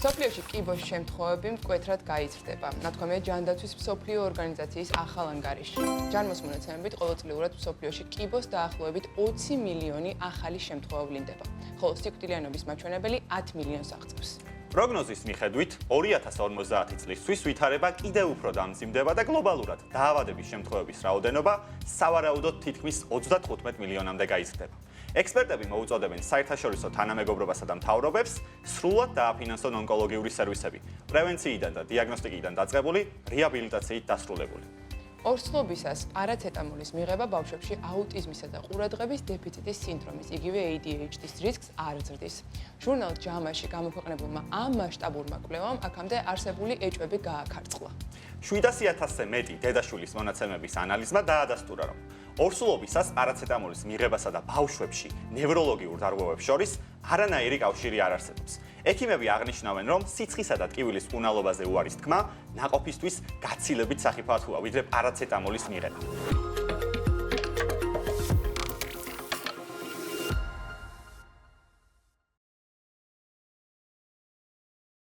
მსოფლიოში კიბოს შემთხვევები მკვეთრად გაიზრდება. ნათქვამია ჯანდაცვის მსოფლიო ორგანიზაციის ახალ ანგარიშში. ჯარმოს მონაცემებით ყოველწლიურად მსოფლიოში კიბოს დაახლოებით 20 მილიონი ახალი შემთხვევა ვლინდება, ხოლო სიკვდილიანობის მაჩვენებელი 10 მილიონს აღწევს. პროგნოზის მიხედვით 2050 წლისთვის ვითარება კიდევ უფრო დამძიმდება და გლობალურად დაავადების შემთხვევების რაოდენობა სავარაუდოდ თითქმის 35 მილიონამდე გაიზრდება. ექსპერტები მოუწოდებენ საერთაშორისო თანამეგობრობასა და მთავრობებს სრულად დააფინანსონ ონკოლოგიური სერვისები, პრევენციიდან და დიაგნოსტიკიდან დაწყებული რეაბილიტაციით დასრულებული. ორსლობისას პარაცეტამოლის მიღება ბავშვებში აუტიზმისა და ყურადღების დეფიციტის სინდრომის, იგივე ADHD-ის რისკს არ ზრდის. ჟურნალ JAMA-ში გამოქვეყნებულმა ამ მასშტაბურმა კვლევამ აქამდე არსებული ეჭვები გააქარწყლა. 700,000-ზე მეტი დედაშვილის მონაცემების ანალიზმა დაადასტურა, რომ ორსულობისას პარაცეტამოლის მიღებასა და ბავშვებში ნევროლოგიურ დარღვევებს შორის არანაირი კავშირი არ არსებობს. ექიმები აღნიშნავენ, რომ სიცხისა და ტკივილის უნალობაზე უარის თქმა ნაყოფისთვის გაცილებით სახიფათოა, ვიდრე პარაცეტამოლის მიღება.